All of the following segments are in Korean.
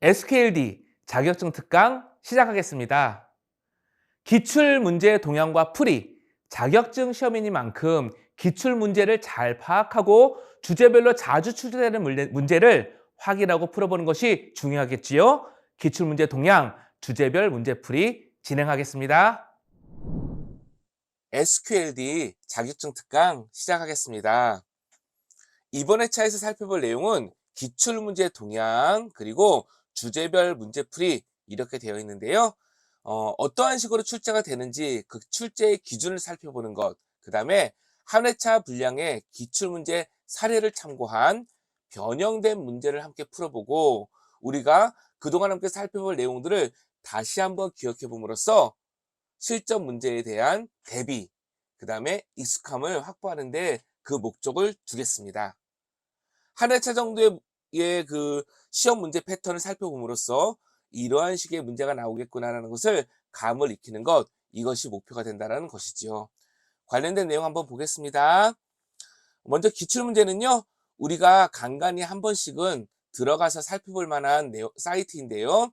SKLD 자격증 특강 시작하겠습니다. 기출문제 동향과 풀이, 자격증 시험이니만큼 기출문제를 잘 파악하고 주제별로 자주 출제되는 문제를 확인하고 풀어보는 것이 중요하겠지요. 기출문제 동향, 주제별 문제풀이 진행하겠습니다. SQLD 자격증 특강 시작하겠습니다. 이번 회차에서 살펴볼 내용은 기출문제 동향 그리고 주제별 문제풀이 이렇게 되어 있는데요. 어떠한 식으로 출제가 되는지 그 출제의 기준을 살펴보는 것, 그 다음에 한 회차 분량의 기출문제 사례를 참고한 변형된 문제를 함께 풀어보고 우리가 그동안 함께 살펴볼 내용들을 다시 한번 기억해 봄으로써 실전 문제에 대한 대비, 그 다음에 익숙함을 확보하는 데 그 목적을 두겠습니다. 한 회차 정도의 그 시험 문제 패턴을 살펴봄으로써 이러한 식의 문제가 나오겠구나라는 것을 감을 익히는 것, 이것이 목표가 된다는 것이지요. 관련된 내용 한번 보겠습니다. 먼저 기출문제는요, 우리가 간간히 한 번씩은 들어가서 살펴볼 만한 사이트인데요.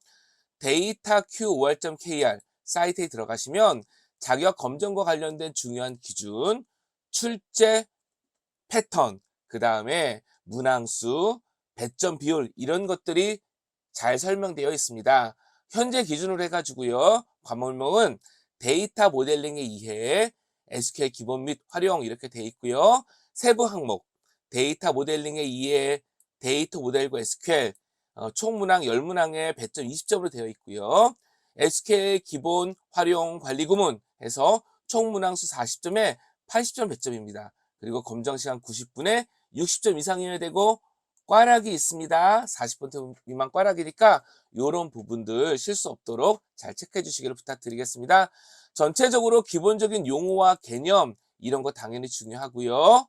dataQ5R.kr 사이트에 들어가시면 자격 검정과 관련된 중요한 기준, 출제 패턴, 그 다음에 문항수, 배점 비율 이런 것들이 잘 설명되어 있습니다. 현재 기준으로 해가지고요. 과목명은 데이터 모델링의 이해, SQL 기본 및 활용 이렇게 되어 있고요. 세부 항목, 데이터 모델링의 이해, 데이터 모델과 SQL, 총 문항 10문항에 배점 20점으로 되어 있고요. SQL 기본 활용 관리 구문 해서 총 문항수 40점에 80점 배점입니다. 그리고 검정 시간 90분에 60점 이상이어야 되고 꽈락이 있습니다. 40% 미만 꽈락이니까 이런 부분들 실수 없도록 잘 체크해 주시기를 부탁드리겠습니다. 전체적으로 기본적인 용어와 개념 이런 거 당연히 중요하고요.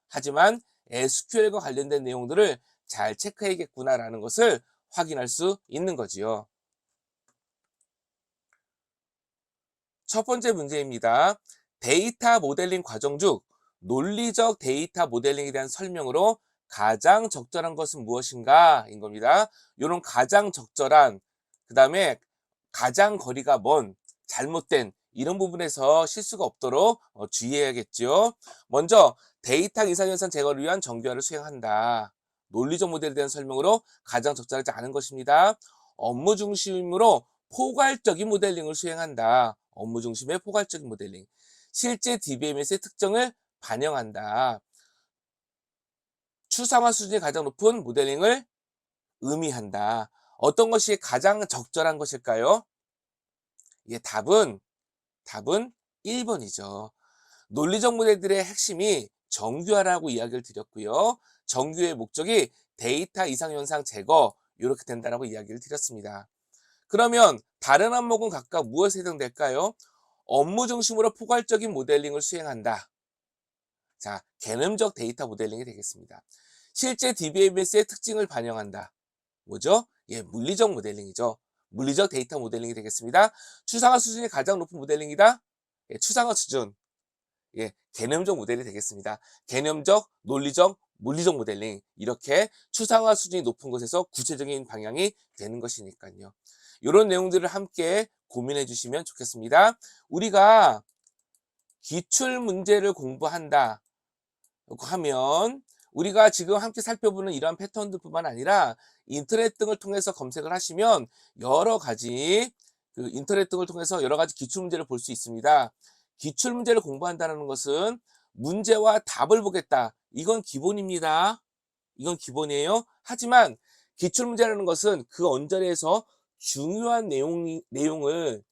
하지만 SQL과 관련된 내용들을 잘 체크해야겠구나라는 것을 확인할 수 있는 거지요. 첫 번째 문제입니다. 데이터 모델링 과정 중 논리적 데이터 모델링에 대한 설명으로 가장 적절한 것은 무엇인가? 인 겁니다. 이런 가장 적절한, 그 다음에 가장 거리가 먼, 잘못된 이런 부분에서 실수가 없도록 주의해야겠죠. 먼저 데이터 이상현상 제거를 위한 정교화를 수행한다. 논리적 모델에 대한 설명으로 가장 적절하지 않은 것입니다. 업무 중심으로 포괄적인 모델링을 수행한다. 업무 중심의 포괄적인 모델링. 실제 DBMS의 특징을 반영한다. 추상화 수준이 가장 높은 모델링을 의미한다. 어떤 것이 가장 적절한 것일까요? 예, 답은 1번이죠. 논리적 모델들의 핵심이 정규화라고 이야기를 드렸고요. 정규의 목적이 데이터 이상현상 제거 이렇게 된다라고 이야기를 드렸습니다. 그러면 다른 항목은 각각 무엇에 해당될까요? 업무 중심으로 포괄적인 모델링을 수행한다. 자, 개념적 데이터 모델링이 되겠습니다. 실제 DBMS의 특징을 반영한다. 뭐죠? 예, 물리적 모델링이죠. 물리적 데이터 모델링이 되겠습니다. 추상화 수준이 가장 높은 모델링이다. 예, 추상화 수준. 예, 개념적 모델이 되겠습니다. 개념적, 논리적, 물리적 모델링. 이렇게 추상화 수준이 높은 것에서 구체적인 방향이 되는 것이니까요. 이런 내용들을 함께 고민해 주시면 좋겠습니다. 우리가 기출 문제를 공부한다 하면 우리가 지금 함께 살펴보는 이러한 패턴들뿐만 아니라 인터넷 등을 통해서 검색을 하시면 여러 가지 인터넷 등을 통해서 여러 가지 기출 문제를 볼 수 있습니다. 기출 문제를 공부한다는 것은 문제와 답을 보겠다. 이건 기본입니다. 이건 기본이에요. 하지만 기출 문제라는 것은 그 언저리에서 중요한 내용을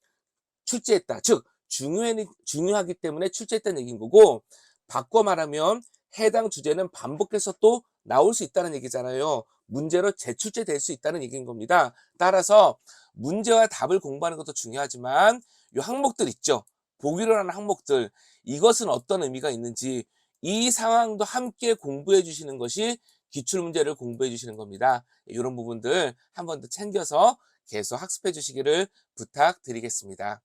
출제했다. 즉 중요하기 때문에 출제했다는 얘기인 거고, 바꿔 말하면 해당 주제는 반복해서 또 나올 수 있다는 얘기잖아요. 문제로 재출제될 수 있다는 얘기인 겁니다. 따라서 문제와 답을 공부하는 것도 중요하지만 이 항목들 있죠. 보기로 하는 항목들, 이것은 어떤 의미가 있는지 이 상황도 함께 공부해 주시는 것이 기출문제를 공부해 주시는 겁니다. 이런 부분들 한 번 더 챙겨서 계속 학습해 주시기를 부탁드리겠습니다.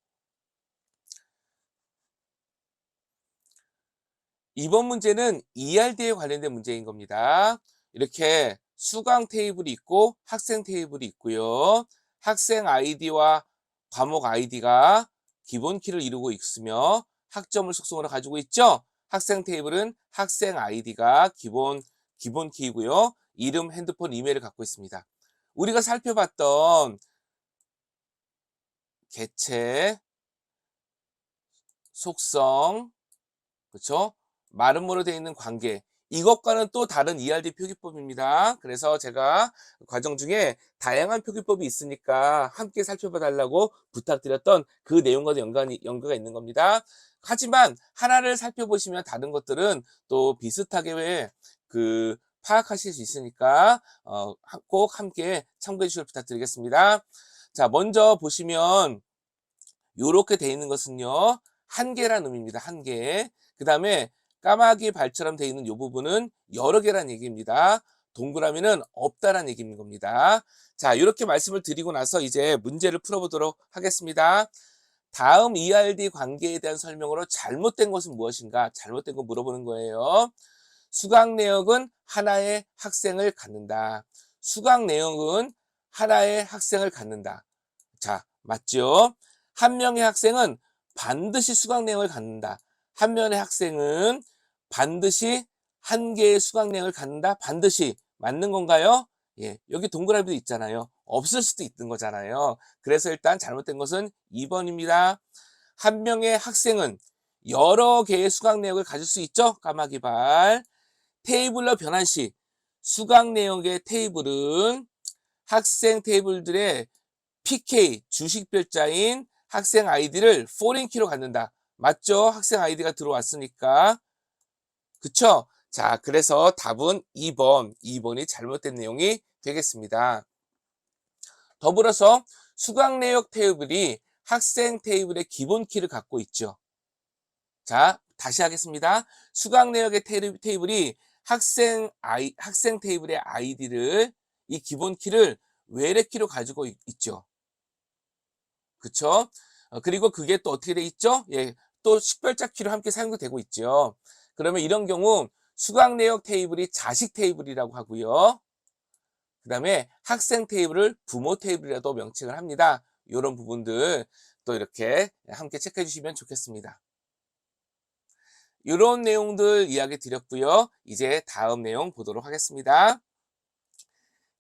이번 문제는 ERD에 관련된 문제인 겁니다. 이렇게 수강 테이블이 있고 학생 테이블이 있고요. 학생 아이디와 과목 아이디가 기본 키를 이루고 있으며 학점을 속성으로 가지고 있죠. 학생 테이블은 학생 아이디가 기본 키이고요. 이름, 핸드폰, 이메일을 갖고 있습니다. 우리가 살펴봤던 개체, 속성, 그렇죠? 마름모로 되어 있는 관계, 이것과는 또 다른 ERD 표기법입니다. 그래서 제가 과정 중에 다양한 표기법이 있으니까 함께 살펴봐 달라고 부탁드렸던 그 내용과도 연계가 있는 겁니다. 하지만 하나를 살펴보시면 다른 것들은 또 비슷하게 파악하실 수 있으니까 꼭 함께 참고해 주시길 부탁드리겠습니다. 자, 먼저 보시면 요렇게 되어 있는 것은요, 한 개란 의미입니다. 한 개. 그 다음에 까마귀 발처럼 되어 있는 이 부분은 여러 개란 얘기입니다. 동그라미는 없다란 얘기인 겁니다. 자, 이렇게 말씀을 드리고 나서 이제 문제를 풀어보도록 하겠습니다. 다음 ERD 관계에 대한 설명으로 잘못된 것은 무엇인가? 잘못된 거 물어보는 거예요. 수강 내역은 하나의 학생을 갖는다. 수강 내역은 하나의 학생을 갖는다. 자, 맞죠? 한 명의 학생은 반드시 수강 내역을 갖는다. 한 명의 학생은 반드시 한 개의 수강 내역을 갖는다. 반드시 맞는 건가요? 예, 여기 동그라미도 있잖아요. 없을 수도 있는 거잖아요. 그래서 일단 잘못된 것은 2번입니다. 한 명의 학생은 여러 개의 수강 내역을 가질 수 있죠? 까마귀발. 테이블러 변환 시 수강 내역의 테이블은 학생 테이블들의 PK 주식별자인 학생 아이디를 포린 키로 갖는다. 맞죠? 학생 아이디가 들어왔으니까. 그쵸? 자, 그래서 답은 2번이 잘못된 내용이 되겠습니다. 더불어서 수강 내역 테이블이 학생 테이블의 기본 키를 갖고 있죠. 자, 다시 하겠습니다. 수강 내역의 테이블이 학생 테이블의 아이디를, 이 기본 키를 외래 키로 가지고 있죠. 그쵸? 그리고 그게 또 어떻게 돼 있죠? 예, 또 식별자 키로 함께 사용되고 있죠. 그러면 이런 경우 수강 내역 테이블이 자식 테이블이라고 하고요. 그 다음에 학생 테이블을 부모 테이블이라도 명칭을 합니다. 이런 부분들 또 이렇게 함께 체크해 주시면 좋겠습니다. 이런 내용들 이야기 드렸고요. 이제 다음 내용 보도록 하겠습니다.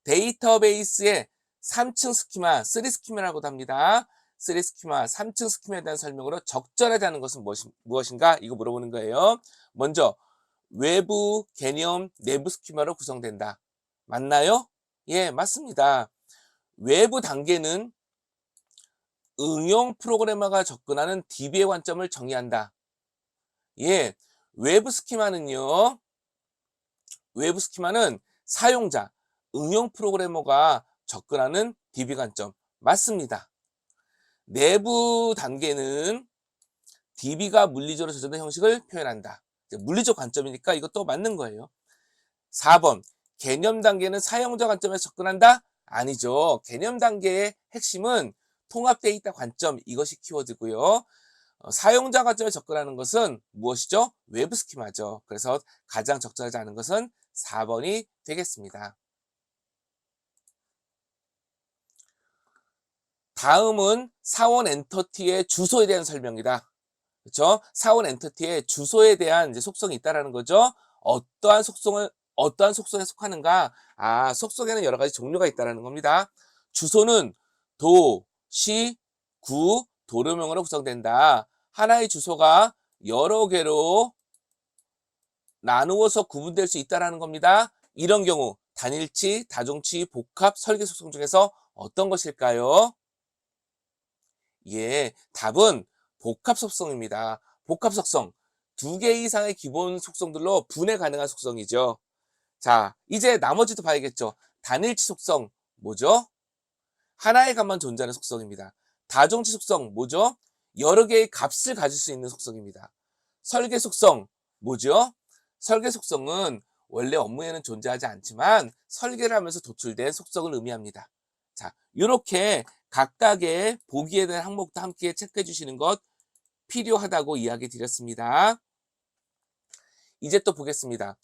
데이터베이스의 3층 스키마, 3 스키마라고도 합니다. 3 스키마, 3층 스키마에 대한 설명으로 적절하지 않은 것은 무엇인가? 이거 물어보는 거예요. 먼저 외부 개념 내부 스키마로 구성된다. 맞나요? 예, 맞습니다. 외부 단계는 응용 프로그래머가 접근하는 DB의 관점을 정의한다. 예, 외부 스키마는 사용자, 응용 프로그래머가 접근하는 DB 관점. 맞습니다. 내부 단계는 DB가 물리적으로 저장된 형식을 표현한다. 물리적 관점이니까 이것도 맞는 거예요. 4번, 개념 단계는 사용자 관점에서 접근한다? 아니죠. 개념 단계의 핵심은 통합 데이터 관점, 이것이 키워드고요. 사용자 관점에 접근하는 것은 무엇이죠? 외부 스키마죠. 그래서 가장 적절하지 않은 것은 4번이 되겠습니다. 다음은 사원 엔터티의 주소에 대한 설명이다. 그렇죠? 사원 엔터티의 주소에 대한 이제 속성이 있다라는 거죠. 어떠한 속성에 속하는가? 아, 속성에는 여러 가지 종류가 있다라는 겁니다. 주소는 도, 시, 구, 도료명으로 구성된다. 하나의 주소가 여러 개로 나누어서 구분될 수 있다라는 겁니다. 이런 경우 단일치, 다중치, 복합, 설계 속성 중에서 어떤 것일까요? 예, 답은 복합 속성입니다. 복합 속성. 2개 이상의 기본 속성들로 분해 가능한 속성이죠. 자, 이제 나머지도 봐야겠죠. 단일치 속성 뭐죠? 하나의 값만 존재하는 속성입니다. 다중치 속성 뭐죠? 여러 개의 값을 가질 수 있는 속성입니다. 설계 속성 뭐죠? 설계 속성은 원래 업무에는 존재하지 않지만 설계를 하면서 도출된 속성을 의미합니다. 자, 이렇게 각각의 보기에 대한 항목도 함께 체크해 주시는 것 필요하다고 이야기 드렸습니다. 이제 또 보겠습니다.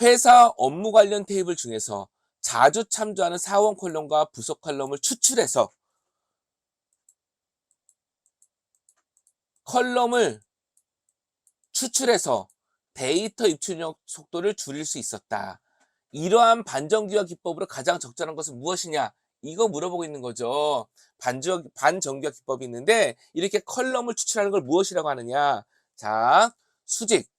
회사 업무 관련 테이블 중에서 자주 참조하는 사원 컬럼과 부서 컬럼을 컬럼을 추출해서 데이터 입출력 속도를 줄일 수 있었다. 이러한 반정교화 기법으로 가장 적절한 것은 무엇이냐? 이거 물어보고 있는 거죠. 반정교화 기법이 있는데 이렇게 컬럼을 추출하는 걸 무엇이라고 하느냐? 자, 수직.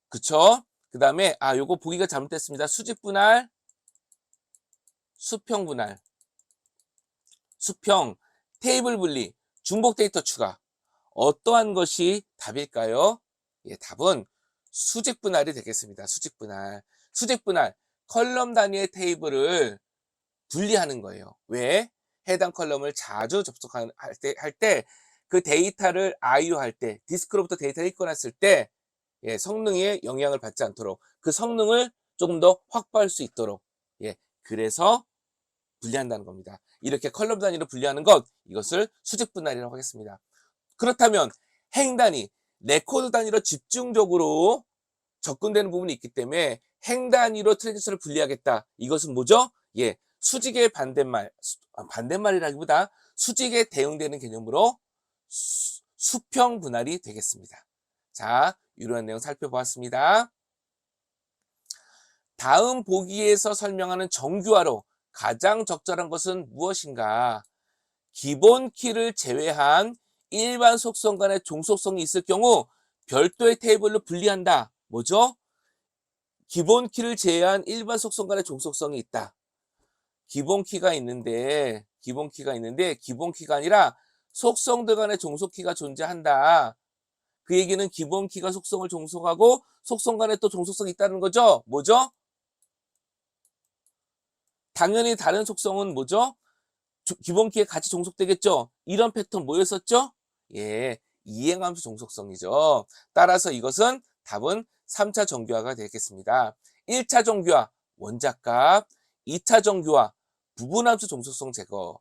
그쵸? 그 다음에 요거 보기가 잘못됐습니다. 수직 분할, 수평 분할, 수평, 테이블 분리, 중복 데이터 추가. 어떠한 것이 답일까요? 예, 답은 수직 분할이 되겠습니다. 수직 분할. 수직 분할. 컬럼 단위의 테이블을 분리하는 거예요. 왜? 해당 컬럼을 자주 할 때, 그 데이터를 IO할 때, 디스크로부터 데이터를 읽어놨을 때, 예, 성능에 영향을 받지 않도록, 그 성능을 조금 더 확보할 수 있도록, 예, 그래서 분리한다는 겁니다. 이렇게 컬럼 단위로 분리하는 것, 이것을 수직 분할이라고 하겠습니다. 그렇다면 행 단위, 레코드 단위로 집중적으로 접근되는 부분이 있기 때문에 행 단위로 트랜지스터를 분리하겠다. 이것은 뭐죠? 예, 수직의 반대말이라기보다 수직에 대응되는 개념으로 수평 분할이 되겠습니다. 자, 이러한 내용 살펴보았습니다. 다음 보기에서 설명하는 정규화로 가장 적절한 것은 무엇인가? 기본 키를 제외한 일반 속성 간의 종속성이 있을 경우 별도의 테이블로 분리한다. 뭐죠? 기본 키를 제외한 일반 속성 간의 종속성이 있다. 기본 키가 있는데 기본 키가 아니라 속성들 간의 종속키가 존재한다. 그 얘기는 기본 키가 속성을 종속하고 속성 간에 또 종속성이 있다는 거죠. 뭐죠? 당연히 다른 속성은 뭐죠? 기본 키에 같이 종속되겠죠. 이런 패턴 뭐였었죠? 예, 이행함수 종속성이죠. 따라서 이것은 답은 3차 정규화가 되겠습니다. 1차 정규화 원자값, 2차 정규화 부분함수 종속성 제거,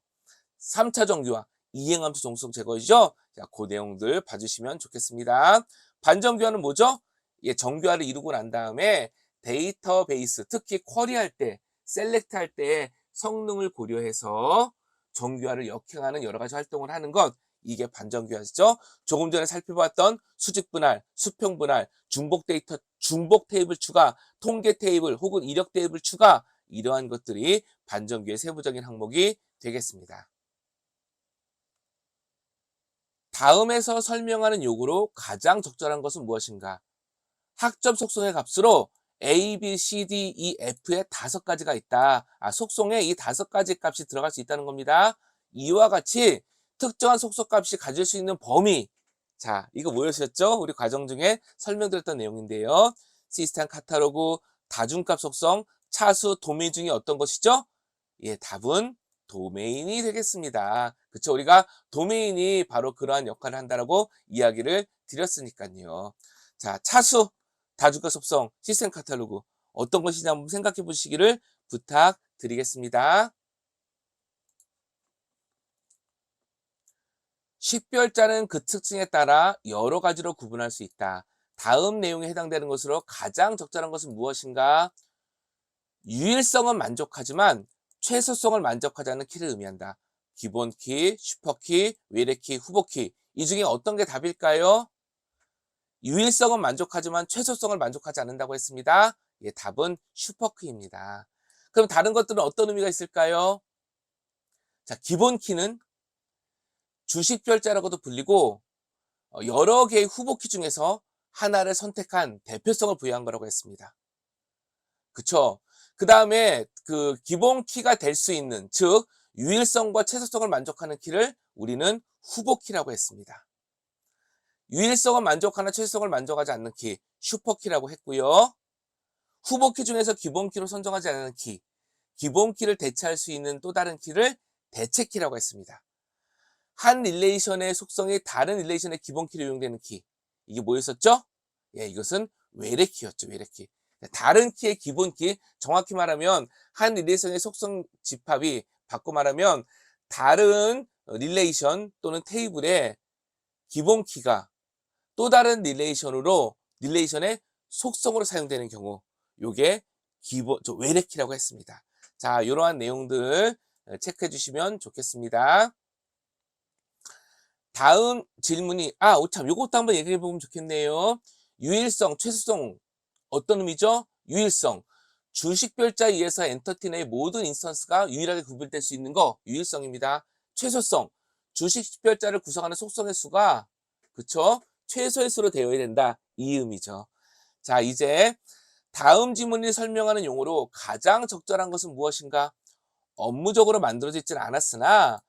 3차 정규화 이행함수 종속성 제거이죠. 자, 그 내용들 봐주시면 좋겠습니다. 반정규화는 뭐죠? 예, 정규화를 이루고 난 다음에 데이터베이스, 특히 쿼리할 때, 셀렉트 할 때 성능을 고려해서 정규화를 역행하는 여러 가지 활동을 하는 것, 이게 반정규화죠. 조금 전에 살펴봤던 수직 분할, 수평 분할, 중복 테이블 추가, 통계 테이블 혹은 이력 테이블 추가, 이러한 것들이 반정규의 세부적인 항목이 되겠습니다. 다음에서 설명하는 요구로 가장 적절한 것은 무엇인가? 학점 속성의 값으로 A, B, C, D, E, F의 5가지가 있다. 속성에 이 5가지 값이 들어갈 수 있다는 겁니다. 이와 같이 특정한 속성 값이 가질 수 있는 범위. 자, 이거 뭐였었죠? 우리 과정 중에 설명드렸던 내용인데요. 시스템 카탈로그, 다중값 속성, 차수, 도메인 중에 어떤 것이죠? 예, 답은 도메인이 되겠습니다. 그쵸? 우리가 도메인이 바로 그러한 역할을 한다라고 이야기를 드렸으니까요. 자, 차수, 다중값 속성, 시스템 카탈로그 어떤 것이냐 한번 생각해 보시기를 부탁드리겠습니다. 식별자는 그 특징에 따라 여러 가지로 구분할 수 있다. 다음 내용에 해당되는 것으로 가장 적절한 것은 무엇인가? 유일성은 만족하지만 최소성을 만족하지 않는 키를 의미한다. 기본 키, 슈퍼키, 외래키, 후보키. 이 중에 어떤 게 답일까요? 유일성은 만족하지만 최소성을 만족하지 않는다고 했습니다. 예, 답은 슈퍼키입니다. 그럼 다른 것들은 어떤 의미가 있을까요? 자, 기본 키는 주식별자라고도 불리고 여러 개의 후보키 중에서 하나를 선택한 대표성을 부여한 거라고 했습니다. 그쵸? 그 다음에 그 기본 키가 될 수 있는, 즉 유일성과 최소성을 만족하는 키를 우리는 후보키라고 했습니다. 유일성을 만족하나 최소성을 만족하지 않는 키, 슈퍼키라고 했고요. 후보키 중에서 기본키로 선정하지 않는 키, 기본키를 대체할 수 있는 또 다른 키를 대체키라고 했습니다. 한 릴레이션의 속성이 다른 릴레이션의 기본키로 이용되는 키, 이게 뭐였었죠? 예, 이것은 외래키였죠. 외래키. 다른 키의 기본키, 정확히 말하면 한 릴레이션의 속성 집합이 바꿔 말하면 다른 릴레이션 또는 테이블의 기본키가 또 다른 릴레이션의 속성으로 사용되는 경우, 요게 외래키라고 했습니다. 자, 이러한 내용들 체크해 주시면 좋겠습니다. 다음 질문이 참 요것도 한번 얘기해 보면 좋겠네요. 유일성, 최소성 어떤 의미죠? 유일성. 주식별자에 의해서 엔터티 내의 모든 인스턴스가 유일하게 구별될 수 있는 거 유일성입니다. 최소성. 주식별자를 구성하는 속성의 수가 그쵸? 최소의 수로 되어야 된다. 이 의미죠. 자, 이제 다음 지문이 설명하는 용어로 가장 적절한 것은 무엇인가? 업무적으로 만들어져 있지는 않았으나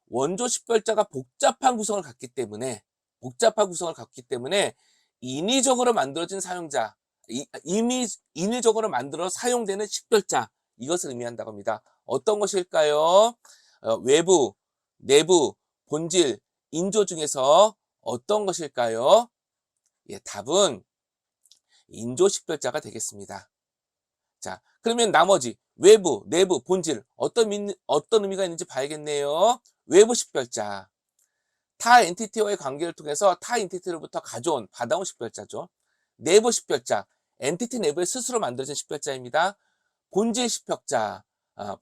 원조 식별자가 복잡한 구성을 갖기 때문에 인위적으로 만들어진 사용자, 인위적으로 만들어 사용되는 식별자 이것을 의미한다고 합니다. 어떤 것일까요? 외부, 내부, 본질, 인조 중에서 어떤 것일까요? 예, 답은 인조 식별자가 되겠습니다. 자, 그러면 나머지 외부, 내부, 본질 어떤 의미가 있는지 봐야겠네요. 외부 식별자. 타 엔티티와의 관계를 통해서 타 엔티티로부터 받아온 식별자죠. 내부 식별자. 엔티티 내부에 스스로 만들어진 식별자입니다. 본질 식별자.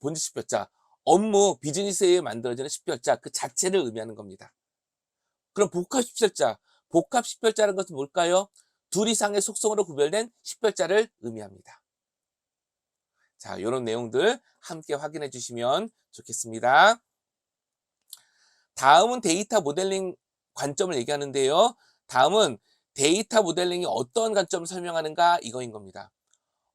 본질 식별자. 업무, 비즈니스에 의해 만들어지는 식별자 그 자체를 의미하는 겁니다. 그럼 복합 식별자. 복합 식별자라는 것은 뭘까요? 둘 이상의 속성으로 구별된 식별자를 의미합니다. 자, 이런 내용들 함께 확인해 주시면 좋겠습니다. 다음은 데이터 모델링 관점을 얘기하는데요. 다음은 데이터 모델링이 어떤 관점을 설명하는가 이거인 겁니다.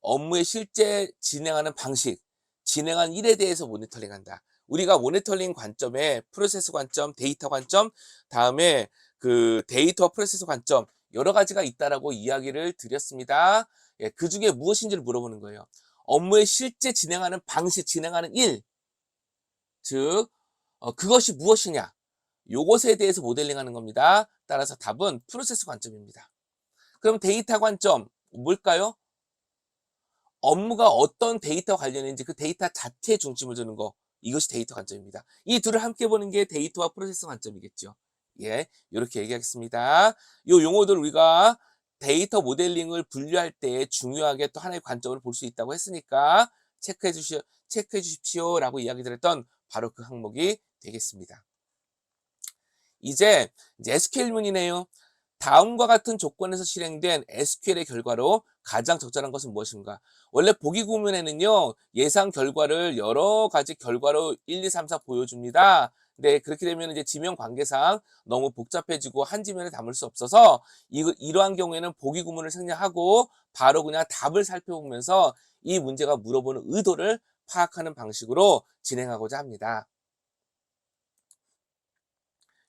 업무의 실제 진행하는 방식, 진행한 일에 대해서 모니터링한다. 우리가 모니터링 관점에 프로세스 관점, 데이터 관점, 다음에 그 데이터 프로세스 관점 여러 가지가 있다라고 이야기를 드렸습니다. 예, 그 중에 무엇인지를 물어보는 거예요. 업무의 실제 진행하는 방식, 진행하는 일, 즉 그것이 무엇이냐? 요것에 대해서 모델링하는 겁니다. 따라서 답은 프로세스 관점입니다. 그럼 데이터 관점 뭘까요? 업무가 어떤 데이터 관련인지 그 데이터 자체에 중심을 두는 거. 이것이 데이터 관점입니다. 이 둘을 함께 보는 게 데이터와 프로세스 관점이겠죠. 예, 이렇게 얘기하겠습니다. 요 용어들 우리가 데이터 모델링을 분류할 때 중요하게 또 하나의 관점을 볼 수 있다고 했으니까 체크해 주십시오라고 이야기 드렸던 바로 그 항목이 되겠습니다. 이제 SQL문이네요. 다음과 같은 조건에서 실행된 SQL의 결과로 가장 적절한 것은 무엇인가? 원래 보기 구문에는요, 예상 결과를 여러 가지 결과로 1, 2, 3, 4 보여줍니다. 근데 그렇게 되면 이제 지명 관계상 너무 복잡해지고 한 지면에 담을 수 없어서 이러한 경우에는 보기 구문을 생략하고 바로 그냥 답을 살펴보면서 이 문제가 물어보는 의도를 파악하는 방식으로 진행하고자 합니다.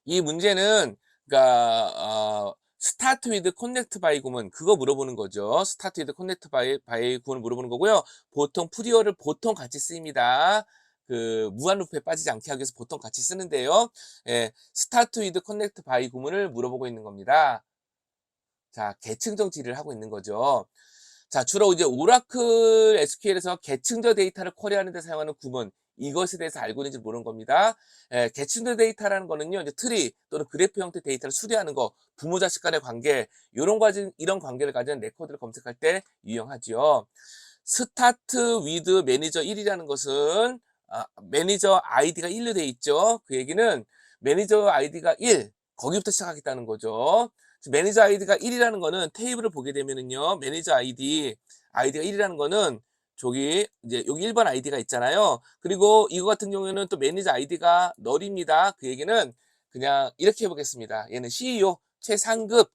이 문제는 그러니까 스타트 위드 커넥트 바이 구문 그거 물어보는 거죠. 스타트 위드 커넥트 바이 구문을 물어보는 거고요. 보통 프리어를 보통 같이 쓰입니다. 그 무한 루프에 빠지지 않게 하기 위해서 보통 같이 쓰는데요. 예, 스타트 위드 커넥트 바이 구문을 물어보고 있는 겁니다. 자, 계층적 질의를 하고 있는 거죠. 자, 주로 이제 오라클 SQL에서 계층적 데이터를 쿼리하는 데 사용하는 구문 이것에 대해서 알고 있는지 모르는 겁니다. 예, 계층적 데이터라는 거는요, 이제 트리 또는 그래프 형태 데이터를 수리하는 거, 부모 자식 간의 관계, 이런 관계를 가진 레코드를 검색할 때 유용하죠. 스타트 위드 매니저 1이라는 것은 매니저 아이디가 1로 돼 있죠. 그 얘기는 매니저 아이디가 1 거기부터 시작하겠다는 거죠. 매니저 아이디가 1이라는 거는 테이블을 보게 되면은요. 매니저 아이디가 1이라는 거는 저기 이제 여기 1번 아이디가 있잖아요. 그리고 이거 같은 경우에는 또 매니저 아이디가 널입니다. 그 얘기는 그냥 이렇게 해 보겠습니다. 얘는 CEO 최상급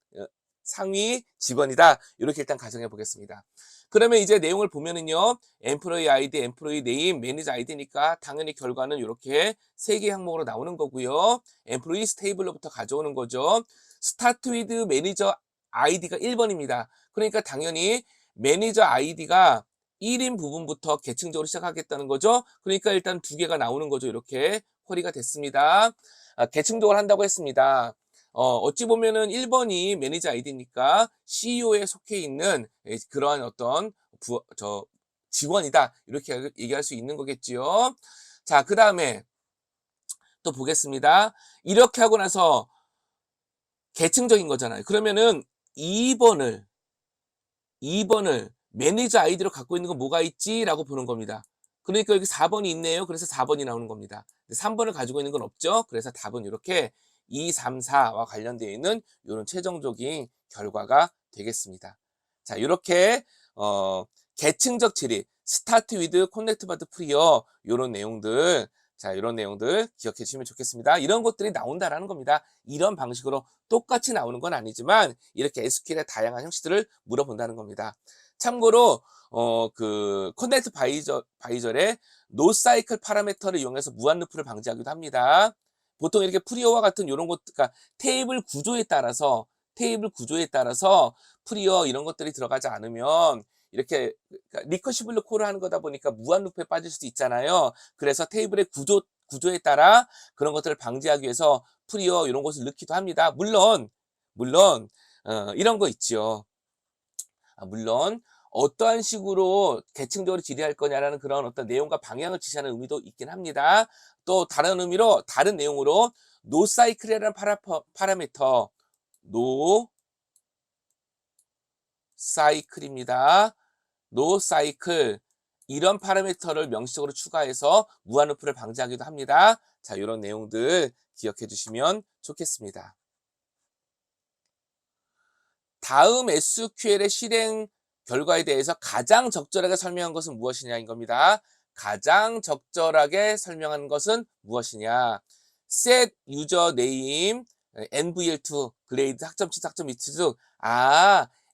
상위 직원이다. 이렇게 일단 가정해 보겠습니다. 그러면 이제 내용을 보면은요. 엠플로이 아이디, 엠플로이 네임, 매니저 아이디니까 당연히 결과는 이렇게 3개 항목으로 나오는 거고요. 엠플로이 스테이블로부터 가져오는 거죠. 스타트 위드 매니저 아이디가 1번입니다. 그러니까 당연히 매니저 아이디가 1인 부분부터 계층적으로 시작하겠다는 거죠. 그러니까 일단 2개가 나오는 거죠. 이렇게 쿼리가 됐습니다. 계층적으로 한다고 했습니다. 어찌 보면은 1번이 매니저 아이디니까 CEO에 속해 있는 그러한 어떤 직원이다. 이렇게 얘기할 수 있는 거겠지요. 자, 그 다음에 또 보겠습니다. 이렇게 하고 나서 계층적인 거잖아요. 그러면은 2번을 매니저 아이디로 갖고 있는 건 뭐가 있지라고 보는 겁니다. 그러니까 여기 4번이 있네요. 그래서 4번이 나오는 겁니다. 3번을 가지고 있는 건 없죠. 그래서 답은 이렇게 2, 3, 4와 관련되어 있는 이런 최종적인 결과가 되겠습니다. 자, 이렇게 계층적 질의, 스타트 위드 코넥트 바드 프리어 이런 내용들, 자, 이런 내용들 기억해 주시면 좋겠습니다. 이런 것들이 나온다라는 겁니다. 이런 방식으로 똑같이 나오는 건 아니지만 이렇게 SQL의 다양한 형식들을 물어본다는 겁니다. 참고로 그 커넥트 바이절의 노사이클 파라미터를 이용해서 무한 루프를 방지하기도 합니다. 보통 이렇게 프리어와 같은 이런 것, 그러니까 테이블 구조에 따라서 프리어 이런 것들이 들어가지 않으면 이렇게 그러니까 리커시블로 콜을 하는 거다 보니까 무한 루프에 빠질 수도 있잖아요. 그래서 테이블의 구조에 따라 그런 것들을 방지하기 위해서 프리어 이런 것을 넣기도 합니다. 물론 이런 거 있죠. 물론 어떠한 식으로 계층적으로 질의할 거냐라는 그런 어떤 내용과 방향을 지시하는 의미도 있긴 합니다. 또 다른 의미로 다른 내용으로 노사이클이라는 파라미터 노사이클입니다. 노사이클 이런 파라미터를 명시적으로 추가해서 무한 루프를 방지하기도 합니다. 자, 이런 내용들 기억해 주시면 좋겠습니다. 다음 SQL의 실행 결과에 대해서 가장 적절하게 설명한 것은 무엇이냐인 겁니다. 가장 적절하게 설명한 것은 무엇이냐. set user name nvl2 grade 학점치 학점이트 등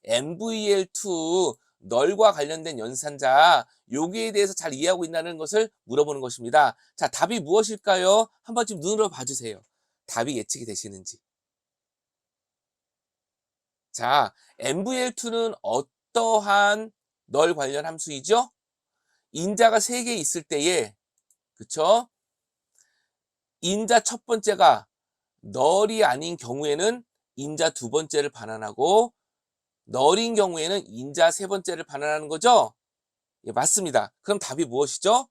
nvl2 널과 관련된 연산자 여기에 대해서 잘 이해하고 있다는 것을 물어보는 것입니다. 자, 답이 무엇일까요? 한번 좀 눈으로 봐주세요. 답이 예측이 되시는지. 자, MVL2는 어떠한 널 관련 함수이죠? 인자가 3개 있을 때에, 그쵸? 인자 첫 번째가 널이 아닌 경우에는 인자 두 번째를 반환하고, 널인 경우에는 인자 세 번째를 반환하는 거죠? 예, 맞습니다. 그럼 답이 무엇이죠?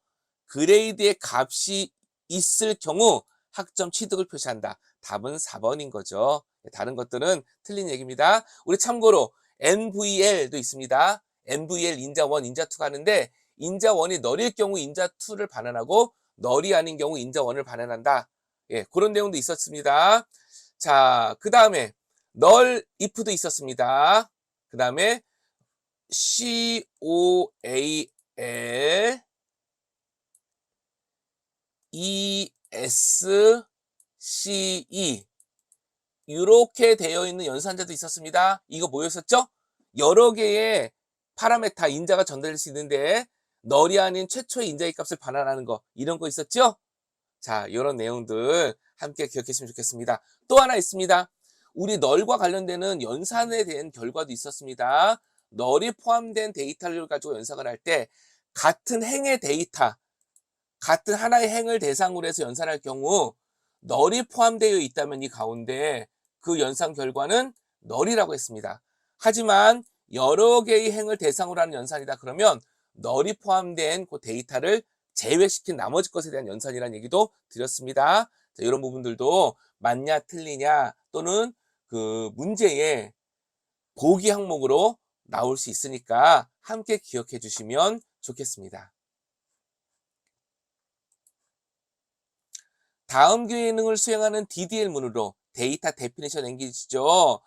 그레이드의 값이 있을 경우 학점 취득을 표시한다. 답은 4번인 거죠. 다른 것들은 틀린 얘기입니다. 우리 참고로 NVL도 있습니다. NVL 인자 1, 인자 2가 하는데 인자 1이 널일 경우 인자 2를 반환하고 널이 아닌 경우 인자 1을 반환한다. 예, 그런 내용도 있었습니다. 자, 그 다음에 널 if도 있었습니다. 그 다음에 COAL ESCE 이렇게 되어 있는 연산자도 있었습니다. 이거 뭐였었죠? 여러 개의 파라메타 인자가 전달될 수 있는데 널이 아닌 최초의 인자의 값을 반환하는 거 이런 거 있었죠? 자, 이런 내용들 함께 기억했으면 좋겠습니다. 또 하나 있습니다. 우리 널과 관련되는 연산에 대한 결과도 있었습니다. 널이 포함된 데이터를 가지고 연산을 할 때 같은 행의 데이터, 같은 하나의 행을 대상으로 해서 연산할 경우 널이 포함되어 있다면 이 가운데 그 연산 결과는 널이라고 했습니다. 하지만 여러 개의 행을 대상으로 하는 연산이다 그러면 널이 포함된 그 데이터를 제외시킨 나머지 것에 대한 연산이라는 얘기도 드렸습니다. 자, 이런 부분들도 맞냐 틀리냐 또는 그 문제의 보기 항목으로 나올 수 있으니까 함께 기억해 주시면 좋겠습니다. 다음 기능을 수행하는 DDL문으로 데이터 데피니션 랭귀지죠.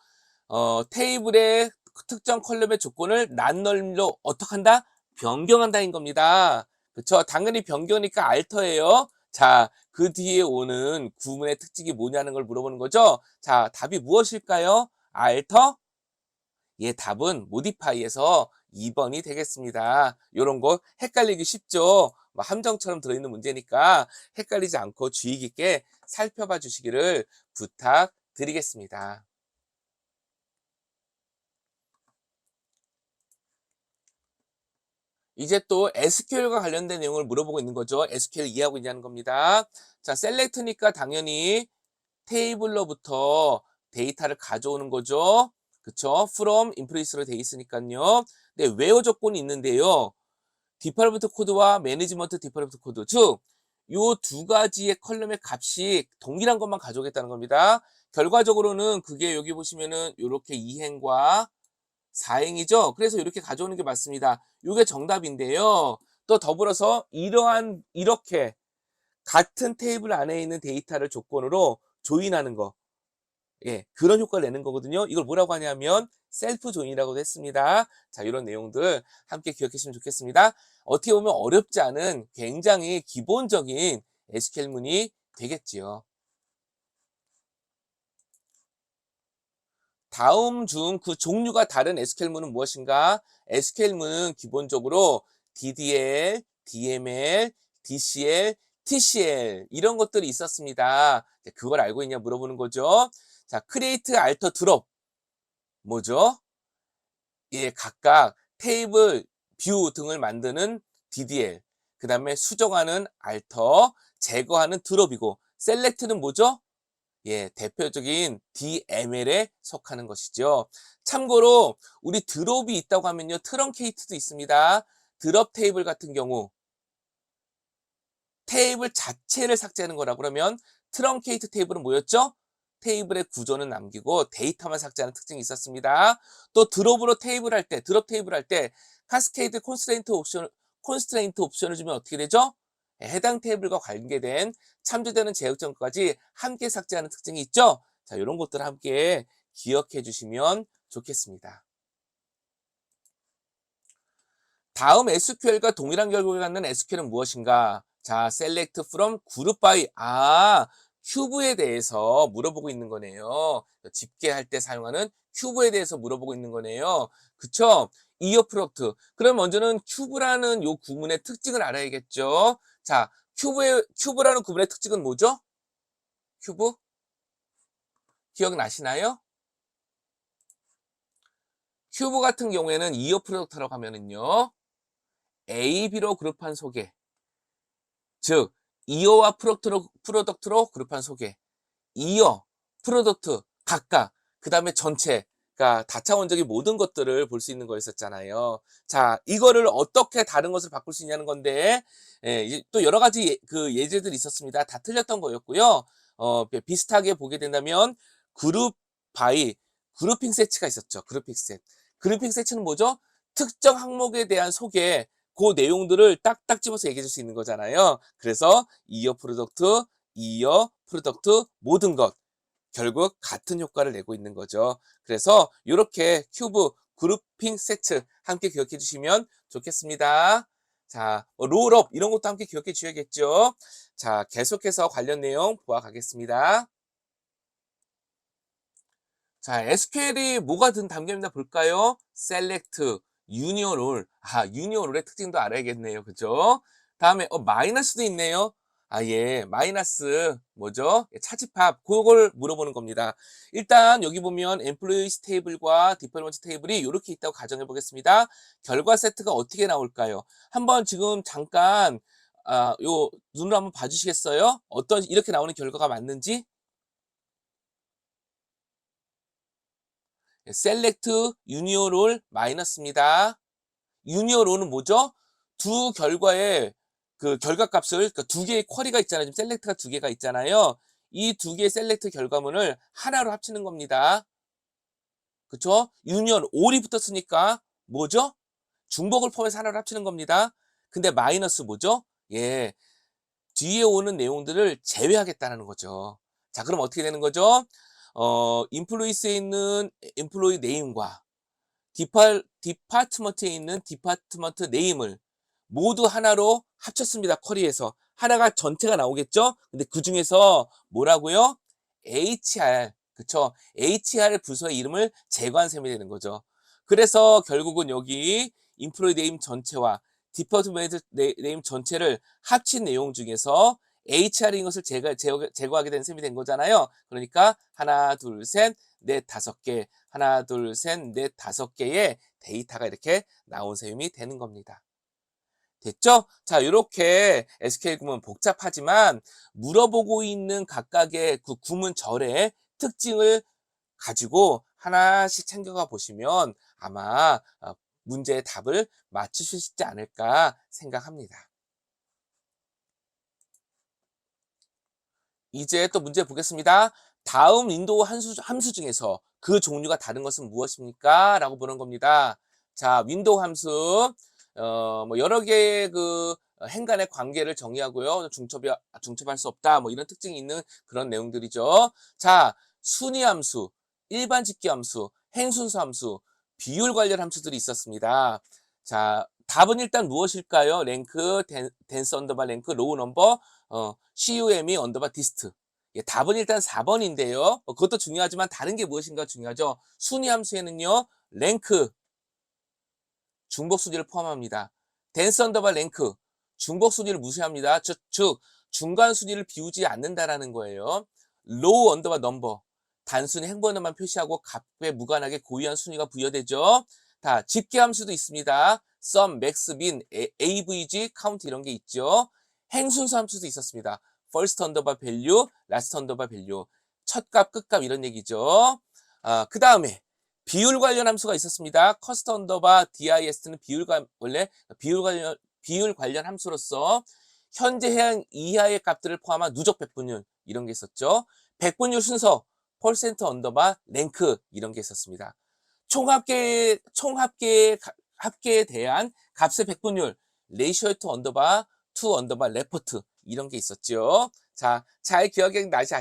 테이블의 특정 컬럼의 조건을 난널로 어떻게 한다? 변경한다인 겁니다. 그렇죠? 당연히 변경이니까 알터예요. 자, 그 뒤에 오는 구문의 특징이 뭐냐는 걸 물어보는 거죠. 자, 답이 무엇일까요? 알터? 예, 답은 모디파이에서 2번이 되겠습니다. 이런 거 헷갈리기 쉽죠. 함정처럼 들어있는 문제니까 헷갈리지 않고 주의 깊게 살펴봐 주시기를 부탁드리겠습니다. 이제 또 SQL과 관련된 내용을 물어보고 있는 거죠. SQL 이해하고 있냐는 겁니다. 자, 셀렉트니까 당연히 테이블로부터 데이터를 가져오는 거죠. 그쵸? from, inplace로 돼 있으니까요. 근데 where 조건이 있는데요. 디팔트 코드와 매니지먼트 디팔트 코드, 즉 요 두 가지의 컬럼의 값이 동일한 것만 가져오겠다는 겁니다. 결과적으로는 그게 여기 보시면은 이렇게 2행과 4행이죠. 그래서 이렇게 가져오는 게 맞습니다. 이게 정답인데요. 또 더불어서 이렇게 같은 테이블 안에 있는 데이터를 조건으로 조인하는 거. 예, 그런 효과를 내는 거거든요. 이걸 뭐라고 하냐면 셀프 조인이라고도 했습니다. 자, 이런 내용들 함께 기억해 주시면 좋겠습니다. 어떻게 보면 어렵지 않은 굉장히 기본적인 SQL문이 되겠지요. 다음 중 그 종류가 다른 SQL문은 무엇인가? SQL문은 기본적으로 DDL, DML, DCL, TCL 이런 것들이 있었습니다. 그걸 알고 있냐 물어보는 거죠. 자, create, alter, drop 뭐죠? 예, 각각 테이블, 뷰 등을 만드는 DDL, 그 다음에 수정하는 alter, 제거하는 drop이고 select는 뭐죠? 예, 대표적인 DML에 속하는 것이죠. 참고로 우리 드롭이 있다고 하면요. 트렁케이트도 있습니다. 드롭 테이블 같은 경우 테이블 자체를 삭제하는 거라 그러면 트렁케이트 테이블은 뭐였죠? 테이블의 구조는 남기고 데이터만 삭제하는 특징이 있었습니다. 또 드롭으로 테이블 할 때, 드롭 테이블 할 때 카스케이드 콘스트레인트 옵션을 주면 어떻게 되죠? 예, 해당 테이블과 관계된 참조되는 제약점까지 함께 삭제하는 특징이 있죠? 자, 이런 것들을 함께 기억해 주시면 좋겠습니다. 다음 SQL과 동일한 결과를 갖는 SQL은 무엇인가? 자, select from group by. 큐브에 대해서 물어보고 있는 거네요. 집계할 때 사용하는 큐브에 대해서 물어보고 있는 거네요. 그쵸? 이어 프로덕트. 그럼 먼저는 큐브라는 요 구문의 특징을 알아야겠죠? 자, 큐브라는 구문의 특징은 뭐죠? 큐브? 기억나시나요? 큐브 같은 경우에는 이어 프로덕트라고 하면은요. A, B로 그룹한 소개. 즉 이어와 프로덕트로 그룹한 소개, 이어, 프로덕트 각각, 그 다음에 전체, 그러니까 다차원적인 모든 것들을 볼 수 있는 거였었잖아요. 자, 이거를 어떻게 다른 것을 바꿀 수 있냐는 건데, 예, 또 여러 가지 그 예제들이 있었습니다. 다 틀렸던 거였고요. 비슷하게 보게 된다면 그룹 바이, 그룹핑 세트가 있었죠. 그룹핑 세트. 그룹핑 세트는 뭐죠? 특정 항목에 대한 소개, 그 내용들을 딱딱 집어서 얘기해 줄 수 있는 거잖아요. 그래서 이어 프로덕트 모든 것 결국 같은 효과를 내고 있는 거죠. 그래서 이렇게 큐브 그룹핑 세트 함께 기억해 주시면 좋겠습니다. 자, 롤업 이런 것도 함께 기억해 주셔야겠죠. 자, 계속해서 관련 내용 보아가겠습니다. 자, SQL이 뭐가 담겨 있나 볼까요? select, union role. union role의 특징도 알아야겠네요. 그죠? 다음에 마이너스도 있네요. 예, 마이너스 뭐죠? 차집합 그걸 물어보는 겁니다. 일단 여기 보면 employees table과 deployment table이 이렇게 있다고 가정해 보겠습니다. 결과 세트가 어떻게 나올까요? 한번 지금 잠깐 요 눈으로 한번 봐주시겠어요? 이렇게 나오는 결과가 맞는지? select union roll 마이너스입니다. union roll은 뭐죠? 두 결과의 그 결과값을 그러니까 두 개의 쿼리가 있잖아요. 지금 select가 두 개가 있잖아요. 이 두 개의 select 결과물을 하나로 합치는 겁니다. 그쵸? union all이 붙었으니까 뭐죠? 중복을 포함해서 하나로 합치는 겁니다. 근데 마이너스 뭐죠? 예, 뒤에 오는 내용들을 제외하겠다는 거죠. 자, 그럼 어떻게 되는 거죠? 인플루이스에 있는 employee name과 디파트먼트에 있는 디파트먼트 네임을 모두 하나로 합쳤습니다. 쿼리에서. 하나가 전체가 나오겠죠? 근데 그 중에서 뭐라고요? HR. 그쵸? HR 부서의 이름을 제거한 셈이 되는 거죠. 그래서 결국은 여기 인플로이 네임 전체와 디파트먼트 네임 전체를 합친 내용 중에서 HR인 것을 제거하게 된 셈이 된 거잖아요. 그러니까 하나, 둘, 셋, 넷, 다섯 개, 하나, 둘, 셋, 넷, 다섯 개의 데이터가 이렇게 나온 셈이 되는 겁니다. 됐죠? 자, 이렇게 SQL 구문 복잡하지만 물어보고 있는 각각의 그 구문절의 특징을 가지고 하나씩 챙겨가 보시면 아마 문제의 답을 맞추실 수 있지 않을까 생각합니다. 이제 또 문제 보겠습니다. 다음 윈도우 함수 중에서 그 종류가 다른 것은 무엇입니까? 라고 보는 겁니다. 자, 윈도우 함수, 뭐 여러 개의 그 행간의 관계를 정의하고요. 중첩할 수 없다. 뭐 이런 특징이 있는 그런 내용들이죠. 자, 순위 함수, 일반 집계 함수, 행순수 함수, 비율 관련 함수들이 있었습니다. 자, 답은 일단 무엇일까요? 랭크, 댄스 언더바 랭크, 로우 넘버, CUME 언더바 디스트. 예, 답은 일단 4번인데요. 그것도 중요하지만 다른 게 무엇인가 중요하죠. 순위 함수에는요, 랭크, 중복 순위를 포함합니다. 댄스 언더바 랭크, 중복 순위를 무시합니다. 즉 중간 순위를 비우지 않는다라는 거예요. 로우 언더바 넘버, 단순히 행번호만 표시하고 값에 무관하게 고유한 순위가 부여되죠. 다 집계 함수도 있습니다. sum, max, min, avg, count 이런 게 있죠. 행순수 함수도 있었습니다. first 언더바 value, last 언더바 value, 첫 값, 끝값 이런 얘기죠. 그 다음에 비율 관련 함수가 있었습니다. cost 언더바 dist는 비율 관련 함수로서 현재 해양 이하의 값들을 포함한 누적 백분율 이런 게 있었죠. 백분율 순서 퍼센트 언더바 랭크 이런 게 있었습니다. 합계에 대한 값의 백분율 레이시오 투 언더바 레포트 이런 게 있었죠. 자, 잘 기억이 나지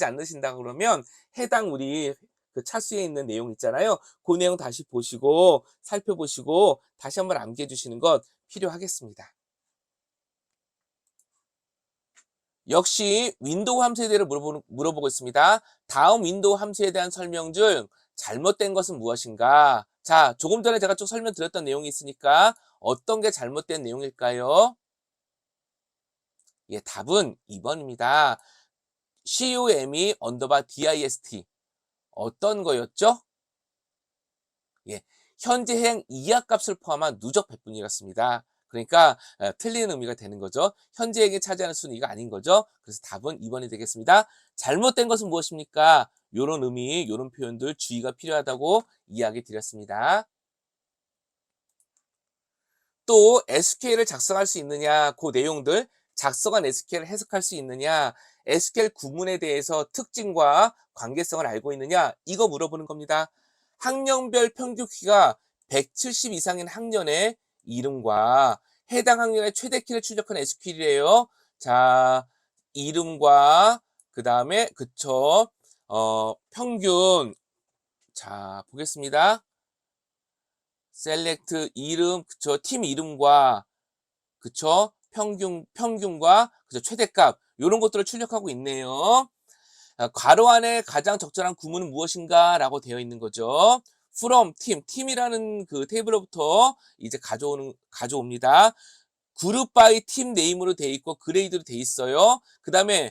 않으신다 그러면 해당 우리 그 차수에 있는 내용 있잖아요. 그 내용 다시 보시고 살펴보시고 다시 한번 암기해 주시는 것 필요하겠습니다. 역시 윈도우 함수에 대해 물어보고 있습니다. 다음 윈도우 함수에 대한 설명 중 잘못된 것은 무엇인가? 자, 조금 전에 제가 쭉 설명드렸던 내용이 있으니까 어떤 게 잘못된 내용일까요? 예, 답은 2번입니다. CUME 언더바 DIST 어떤 거였죠? 예, 현재 해양 이하 값을 포함한 누적 백분위였습니다. 그러니까 틀린 의미가 되는 거죠. 현재 행이 차지하는 순위가 아닌 거죠. 그래서 답은 2번이 되겠습니다. 잘못된 것은 무엇입니까? 요런 의미, 요런 표현들 주의가 필요하다고 이야기 드렸습니다. 또 SQL을 작성할 수 있느냐, 그 내용들, 작성한 SQL을 해석할 수 있느냐, SQL 구문에 대해서 특징과 관계성을 알고 있느냐, 이거 물어보는 겁니다. 학년별 평균 키가 170 이상인 학년의 이름과 해당 학년의 최대 키를 출력한 SQL이래요. 자, 이름과 그 다음에 그쵸, 평균. 자, 보겠습니다. 셀렉트 이름, 그쵸, 팀 이름과 그쵸, 평균과 그쵸, 최대값 이런 것들을 출력하고 있네요. 괄호 안에 가장 적절한 구문은 무엇인가 라고 되어 있는 거죠. from 팀이라는 그 테이블로부터 이제 가져옵니다. 그룹 바이 팀 네임으로 돼 있고 그레이드로 돼 있어요. 그 다음에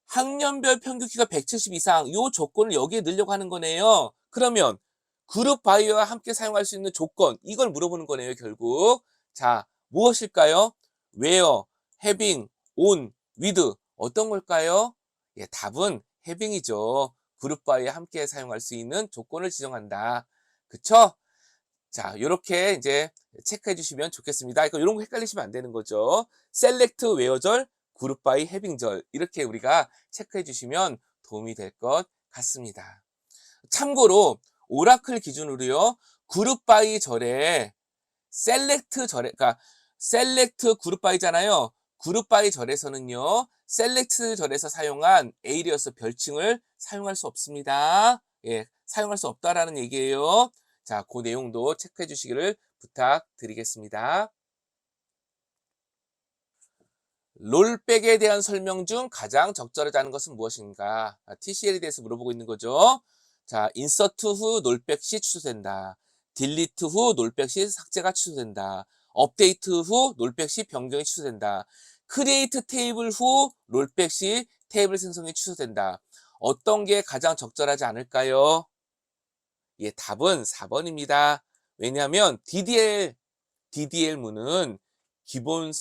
학년별 평균 키가 170 이상 요 조건을 여기에 넣으려고 하는 거네요. 그러면 그룹 바이와 함께 사용할 수 있는 조건 이걸 물어보는 거네요, 결국. 자, 무엇일까요? where, having, on, with 어떤 걸까요? 예, 답은 having이죠. 그룹 바이와 함께 사용할 수 있는 조건을 지정한다. 그쵸? 자, 요렇게 이제 체크해 주시면 좋겠습니다. 이런 거 헷갈리시면 안 되는 거죠. select where절, group by having절 이렇게 우리가 체크해 주시면 도움이 될 것 같습니다. 참고로 오라클 기준으로요. 그룹 바이 절에 셀렉트 절에 그러니까 셀렉트 그룹 바이잖아요. 그룹 바이 절에서는요. 셀렉트 절에서 사용한 에이리어스 별칭을 사용할 수 없습니다. 예, 사용할 수 없다라는 얘기예요. 자, 그 내용도 체크해 주시기를 부탁드리겠습니다. 롤백에 대한 설명 중 가장 적절하지 않은 것은 무엇인가? TCL에 대해서 물어보고 있는 거죠. 자, 인서트 후 롤백 시 취소된다. 딜리트 후 롤백 시 삭제가 취소된다. 업데이트 후 롤백 시 변경이 취소된다. 크리에이트 테이블 후 롤백 시 테이블 생성이 취소된다. 어떤 게 가장 적절하지 않을까요? 예, 답은 4번입니다. 왜냐하면 DDL문은 기본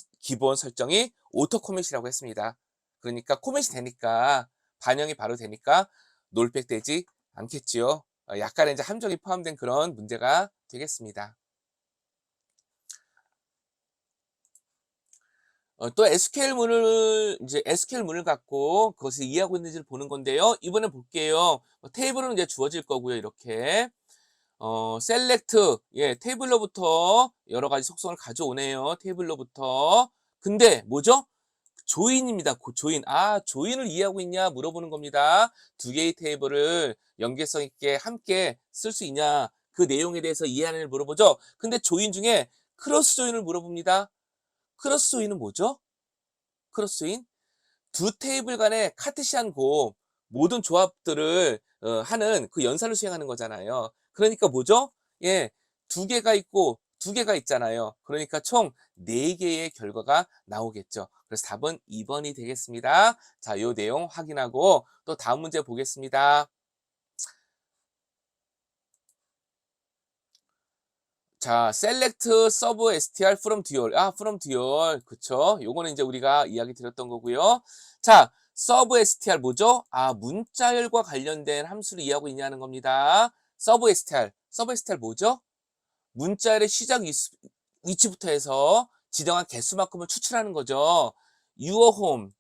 설정이 오토 코밋이라고 했습니다. 그러니까 코밋이 되니까 반영이 바로 되니까 롤백 되지 않겠지요. 약간의 이제 함정이 포함된 그런 문제가 되겠습니다. 또 SQL문을 이제 SQL문을 갖고 그것을 이해하고 있는지를 보는 건데요. 이번에 볼게요. 테이블은 이제 주어질 거고요. 이렇게 셀렉트 테이블로부터 여러 가지 속성을 가져오네요. 테이블로부터. 근데 뭐죠? 조인입니다. 조인. 조인을 이해하고 있냐 물어보는 겁니다. 두 개의 테이블을 연계성 있게 함께 쓸 수 있냐 그 내용에 대해서 이해하는지를 물어보죠. 근데 조인 중에 크로스 조인을 물어봅니다. 크로스 조인은 뭐죠? 크로스 조인? 두 테이블 간의 카테시안 곱 모든 조합들을 하는 그 연산을 수행하는 거잖아요. 그러니까 뭐죠? 두 개가 있고 두 개가 있잖아요. 그러니까 총 네 개의 결과가 나오겠죠. 그래서 답은 2번이 되겠습니다. 자, 요 내용 확인하고 또 다음 문제 보겠습니다. 자, select sub str from dual. from dual. 그쵸? 요거는 이제 우리가 이야기 드렸던 거고요. 자, sub str 뭐죠? 문자열과 관련된 함수를 이해하고 있냐는 겁니다. sub str. sub str 뭐죠? 문자열의 시작 위치부터 해서 지정한 개수만큼을 추출하는 거죠. your home.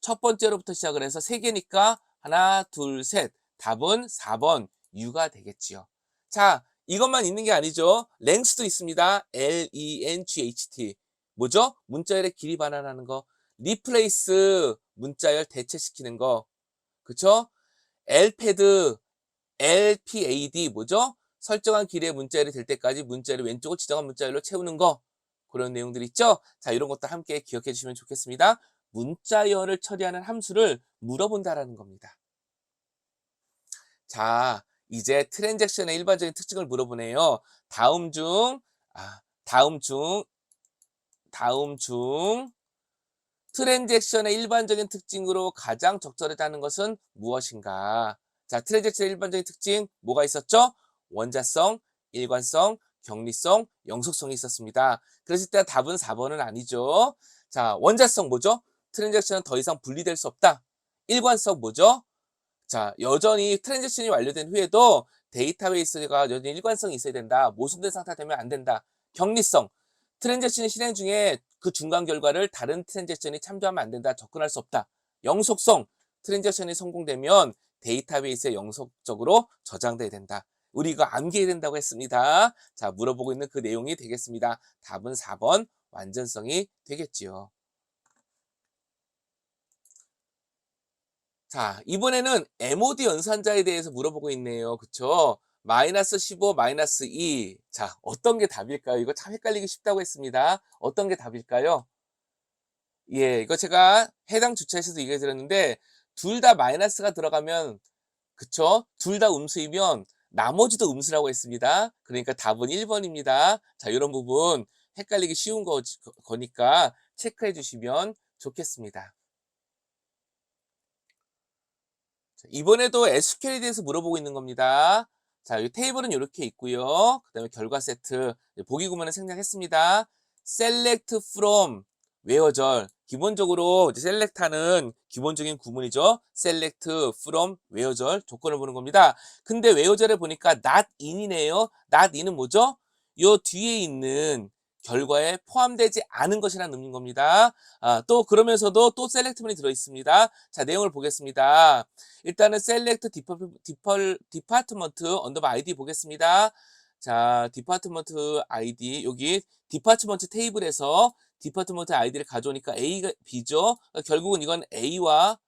첫 번째로부터 시작을 해서 세 개니까 하나, 둘, 셋. 답은 4번 U가 되겠지요. 자, 이것만 있는 게 아니죠. length도 있습니다. L-E-N-G-H-T. 뭐죠? 문자열의 길이 반환하는 거. replace 문자열 대체시키는 거. 그쵸? lpad, lpad 뭐죠? 설정한 길이의 문자열이 될 때까지 문자열을 왼쪽을 지정한 문자열로 채우는 거. 그런 내용들 있죠? 자, 이런 것도 함께 기억해 주시면 좋겠습니다. 문자열을 처리하는 함수를 물어본다라는 겁니다. 자, 이제 트랜잭션의 일반적인 특징을 물어보네요. 다음 중, 다음 중 트랜잭션의 일반적인 특징으로 가장 적절하다는 것은 무엇인가? 자, 트랜잭션의 일반적인 특징 뭐가 있었죠? 원자성, 일관성, 격리성, 영속성이 있었습니다. 그랬을 때 답은 4번은 아니죠. 자, 원자성 뭐죠? 트랜잭션은 더 이상 분리될 수 없다. 일관성 뭐죠? 자, 여전히 트랜잭션이 완료된 후에도 데이터베이스가 여전히 일관성이 있어야 된다. 모순된 상태가 되면 안 된다. 격리성. 트랜잭션이 실행 중에 그 중간 결과를 다른 트랜잭션이 참조하면 안 된다. 접근할 수 없다. 영속성. 트랜잭션이 성공되면 데이터베이스에 영속적으로 저장돼야 된다. 우리가 암기해야 된다고 했습니다. 자, 물어보고 있는 그 내용이 되겠습니다. 답은 4번 완전성이 되겠지요. 자, 이번에는 MOD 연산자에 대해서 물어보고 있네요. 그쵸? 마이너스 15, 마이너스 2. 자, 어떤 게 답일까요? 이거 참 헷갈리기 쉽다고 했습니다. 어떤 게 답일까요? 이거 제가 해당 주차에서도 얘기 드렸는데, 둘 다 마이너스가 들어가면, 그쵸? 둘 다 음수이면, 나머지도 음수라고 했습니다. 그러니까 답은 1번입니다. 자, 이런 부분 헷갈리기 쉬운 거니까 체크해 주시면 좋겠습니다. 이번에도 SQL에 대해서 물어보고 있는 겁니다. 자, 이 테이블은 이렇게 있고요. 그 다음에 결과 세트, 보기 구문을 생략했습니다. select from 외어절. 기본적으로 이제 select하는 기본적인 구문이죠. select from 외어절 조건을 보는 겁니다. 근데 외어절에 보니까 not in이네요. not in은 뭐죠? 요 뒤에 있는 결과에 포함되지 않은 것이라는 의미인 겁니다. 또 그러면서도 또 select문이 들어 있습니다. 자, 내용을 보겠습니다. 일단은 select department 언더바 id 보겠습니다. 자, 디파트먼트 아이디 여기 디파트먼트 테이블에서 디파트먼트 아이디를 가져오니까 A가 B죠. 그러니까 결국은 이건 A와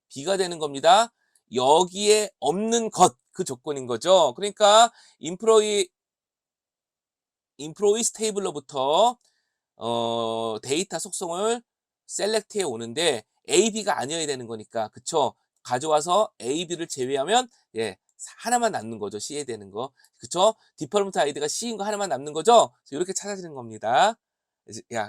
B가 되는 겁니다. 여기에 없는 것 그 조건인 거죠. 그러니까 employees 테이블로부터 데이터 속성을 셀렉트해 오는데 A, B가 아니어야 되는 거니까 그쵸? 가져와서 A, B를 제외하면 하나만 남는 거죠. C에 되는 거. 그쵸? 디파트먼트 아이디가 C인 거 하나만 남는 거죠? 이렇게 찾아지는 겁니다.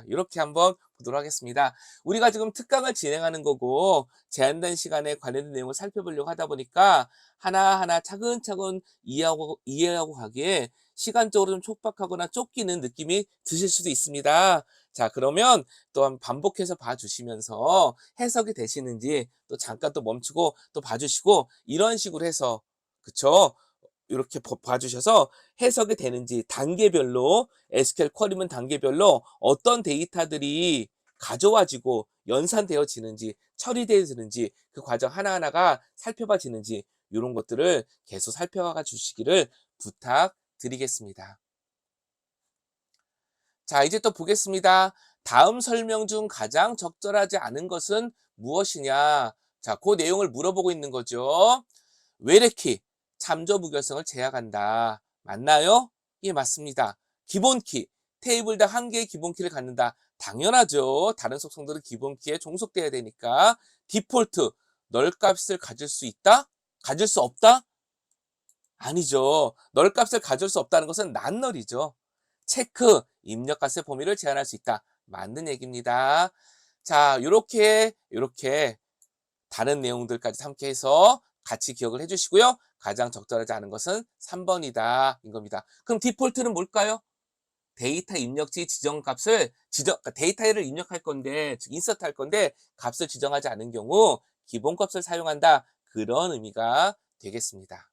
이렇게 한번 보도록 하겠습니다. 우리가 지금 특강을 진행하는 거고 제한된 시간에 관련된 내용을 살펴보려고 하다 보니까 하나하나 차근차근 이해하고 가기에 시간적으로 좀 촉박하거나 쫓기는 느낌이 드실 수도 있습니다. 자, 그러면 또한 반복해서 봐주시면서 해석이 되시는지 또 잠깐 또 멈추고 또 봐주시고 이런 식으로 해서 그쵸? 이렇게 봐주셔서 해석이 되는지 단계별로 SQL 쿼리문 단계별로 어떤 데이터들이 가져와지고 연산되어지는지 처리되어지는지 그 과정 하나하나가 살펴봐지는지 이런 것들을 계속 살펴가 주시기를 부탁드리겠습니다. 자, 이제 또 보겠습니다. 다음 설명 중 가장 적절하지 않은 것은 무엇이냐? 자, 그 내용을 물어보고 있는 거죠. 외래키, 참조 무결성을 제약한다. 맞나요? 예, 맞습니다. 기본키, 테이블당 한 개의 기본키를 갖는다. 당연하죠. 다른 속성들은 기본키에 종속돼야 되니까. 디폴트, 널값을 가질 수 있다? 가질 수 없다? 아니죠. 널값을 가질 수 없다는 것은 난널이죠. 체크, 입력값의 범위를 제한할 수 있다. 맞는 얘기입니다. 자, 요렇게 다른 내용들까지 함께 해서 같이 기억을 해주시고요. 가장 적절하지 않은 것은 3번이다. 인 겁니다. 그럼 디폴트는 뭘까요? 데이터 입력지 지정값을 그러니까 데이터를 입력할 건데, 즉 인서트 할 건데 값을 지정하지 않은 경우 기본값을 사용한다. 그런 의미가 되겠습니다.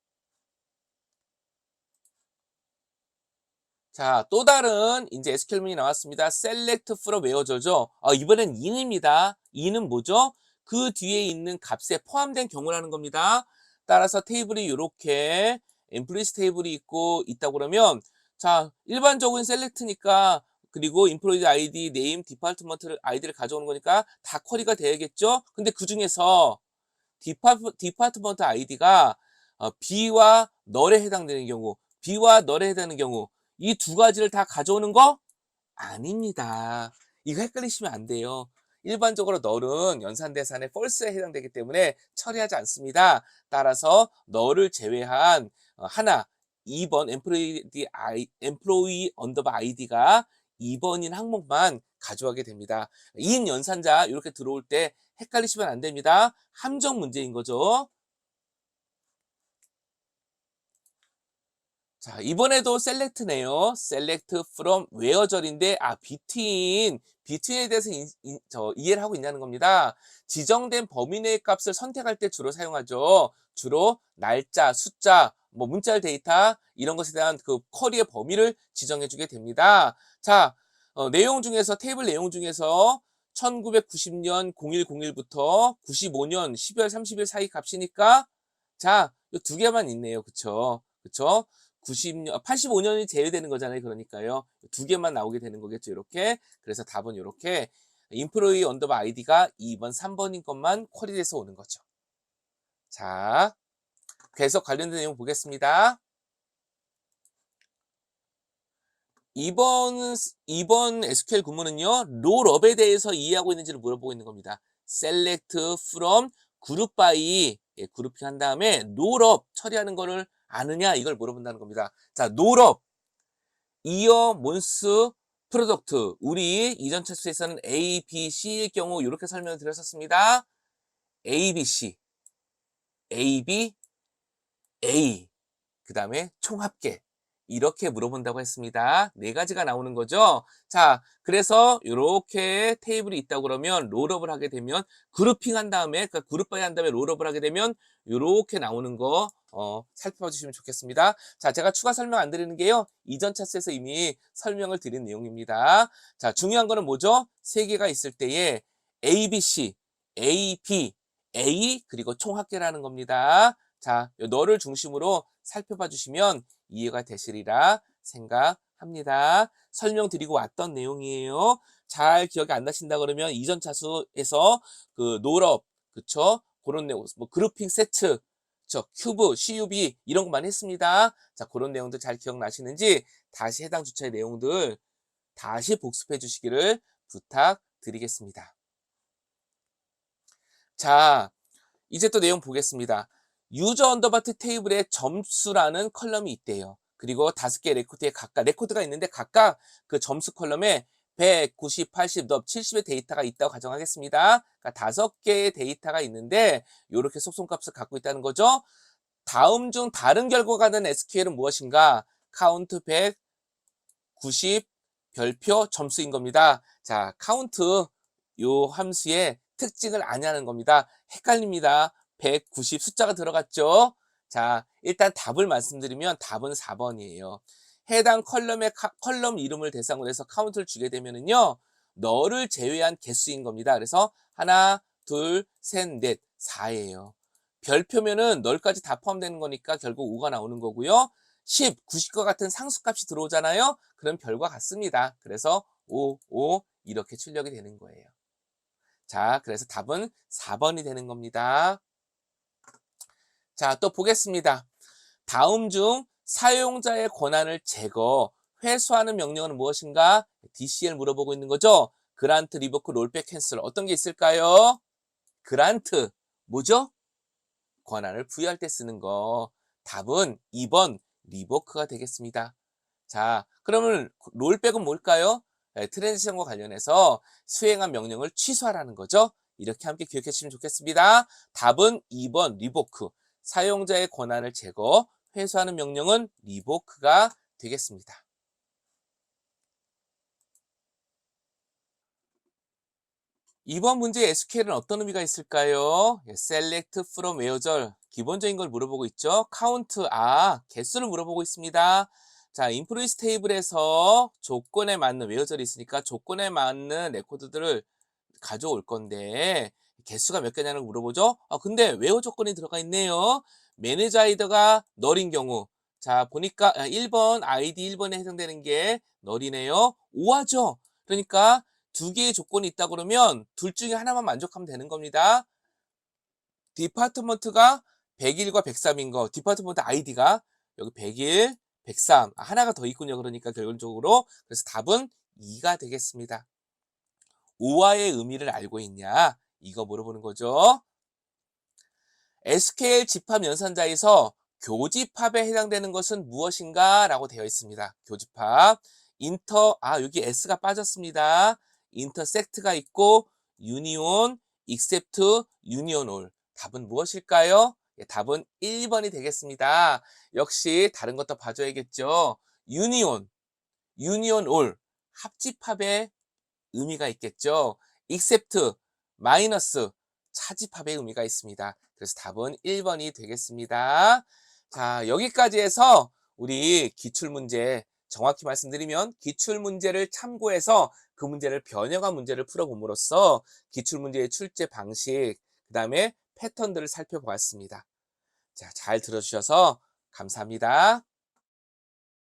자, 또 다른 이제 SQL문이 나왔습니다. select from where죠죠. 이번엔 in입니다. in은 뭐죠? 그 뒤에 있는 값에 포함된 경우라는 겁니다. 따라서 테이블이 이렇게 employees 테이블이 있다고 그러면 자, 일반적인 select니까 그리고 employee ID, name, department 아이디를 가져오는 거니까 다 쿼리가 돼야겠죠? 근데 그 중에서 디파트먼트 아이디가 B와 널에 해당되는 경우, B와 널에 해당되는 경우 이 두 가지를 다 가져오는 거 아닙니다. 이거 헷갈리시면 안 돼요. 일반적으로 널은 연산대산의 false에 해당되기 때문에 처리하지 않습니다. 따라서 널을 제외한 하나 2번 employee underbar id가 2번인 항목만 가져가게 됩니다. 인 연산자 이렇게 들어올 때 헷갈리시면 안 됩니다. 함정 문제인 거죠. 자, 이번에도 select네요. select from where절인데, between에 대해서 이해를 하고 있냐는 겁니다. 지정된 범위 내의 값을 선택할 때 주로 사용하죠. 주로 날짜, 숫자, 뭐 문자열 데이터, 이런 것에 대한 그 쿼리의 범위를 지정해 주게 됩니다. 자, 테이블 내용 중에서 1990년 0101부터 95년 12월 30일 사이 값이니까, 자, 이 두 개만 있네요. 그쵸? 85년이 제외되는 거잖아요. 그러니까요. 두 개만 나오게 되는 거겠죠. 이렇게. 그래서 답은 이렇게 employee underbar id가 2번, 3번인 것만 쿼리돼서 오는 거죠. 자, 계속 관련된 내용 보겠습니다. 2번 SQL 구문은요. 롤업에 대해서 이해하고 있는지를 물어보고 있는 겁니다. select from group by 그룹핑 한 다음에 롤업 처리하는 거를 아느냐 이걸 물어본다는 겁니다. 자, 롤업 이어 몬스 프로덕트 우리 이전 차수에서는 A, B, C일 경우 이렇게 설명을 드렸었습니다. A, B, C, A, B, A 그 다음에 총합계 이렇게 물어본다고 했습니다. 네 가지가 나오는 거죠. 자, 그래서 이렇게 테이블이 있다고 그러면 롤업을 하게 되면 그룹핑 한 다음에 그러니까 그룹 바이 한 다음에 롤업을 하게 되면 이렇게 나오는 거 살펴봐 주시면 좋겠습니다. 자, 제가 추가 설명 안 드리는 게요. 이전 차트에서 이미 설명을 드린 내용입니다. 자, 중요한 거는 뭐죠? 세 개가 있을 때에 A, B, C, A, B, A 그리고 총합계라는 겁니다. 자, 너를 중심으로 살펴봐 주시면 이해가 되시리라 생각합니다. 설명드리고 왔던 내용이에요. 잘 기억이 안 나신다 그러면 이전 차수에서 그 롤업, 그쵸? 그런 내용, 뭐 그룹핑 세트, 큐브, CUB 이런 것만 했습니다. 자, 그런 내용들 잘 기억나시는지 다시 해당 주차의 내용들 다시 복습해 주시기를 부탁드리겠습니다. 자, 이제 또 내용 보겠습니다. 유저 언더바트 테이블에 점수라는 컬럼이 있대요. 그리고 5개 레코드가 있는데 각각 그 점수 컬럼에 100, 90, 80, 70의 데이터가 있다고 가정하겠습니다. 그러니까 5개의 데이터가 있는데 이렇게 속성값을 갖고 있다는 거죠. 다음 중 다른 결과가 된 SQL은 무엇인가? 카운트 100, 90, 별표, 점수인 겁니다. 자, 카운트 요 함수의 특징을 아냐는 겁니다. 헷갈립니다. 190 숫자가 들어갔죠. 자, 일단 답을 말씀드리면 답은 4번이에요. 해당 컬럼 이름을 대상으로 해서 카운트를 주게 되면은요. 너를 제외한 개수인 겁니다. 그래서 하나, 둘, 셋, 넷, 4예요. 별표면은 널까지 다 포함되는 거니까 결국 5가 나오는 거고요. 10, 90과 같은 상수값이 들어오잖아요. 그럼 별과 같습니다. 그래서 5, 5 이렇게 출력이 되는 거예요. 자, 그래서 답은 4번이 되는 겁니다. 자, 또 보겠습니다. 다음 중 사용자의 권한을 제거, 회수하는 명령은 무엇인가? DCL 물어보고 있는 거죠? 그란트, 리버크, 롤백, 캔슬. 어떤 게 있을까요? 그란트. 뭐죠? 권한을 부여할 때 쓰는 거. 답은 2번 리버크가 되겠습니다. 자, 그러면 롤백은 뭘까요? 트랜지션과 관련해서 수행한 명령을 취소하라는 거죠. 이렇게 함께 기억해 주시면 좋겠습니다. 답은 2번 리보크. 사용자의 권한을 제거, 회수하는 명령은 리보크가 되겠습니다. 이번 문제 SQL은 어떤 의미가 있을까요? select from where절 기본적인 걸 물어보고 있죠. count 개수를 물어보고 있습니다. 자, 인프루이스 테이블에서 조건에 맞는 where절이 있으니까 조건에 맞는 레코드들을 가져올 건데 개수가 몇 개냐는 물어보죠. 근데 where 조건이 들어가 있네요. 매니저 아이디가 널인 경우 자 보니까 1번 아이디 1번에 해당되는 게 널이네요. 오하죠. 그러니까 두 개의 조건이 있다 그러면 둘 중에 하나만 만족하면 되는 겁니다. 디파트먼트가 101과 103인 거, 디파트먼트 아이디가 여기 101, 103 하나가 더 있군요. 그러니까 결론적으로 그래서 답은 2가 되겠습니다. 오화의 의미를 알고 있냐? 이거 물어보는 거죠. SQL 집합 연산자에서 교집합에 해당되는 것은 무엇인가? 라고 되어 있습니다. 교집합. 여기 S가 빠졌습니다. 인터섹트가 있고, 유니온, 익셉트, 유니온 올. 답은 무엇일까요? 답은 1번이 되겠습니다. 역시 다른 것도 봐줘야겠죠. 유니온, 유니온 올. 합집합의 의미가 있겠죠. 익셉트, 마이너스, 차집합의 의미가 있습니다. 그래서 답은 1번이 되겠습니다. 자, 여기까지 해서 우리 기출문제 정확히 말씀드리면 기출문제를 참고해서 그 문제를 변형한 문제를 풀어봄으로써 기출문제의 출제 방식, 그 다음에 패턴들을 살펴보았습니다. 자, 잘 들어주셔서 감사합니다.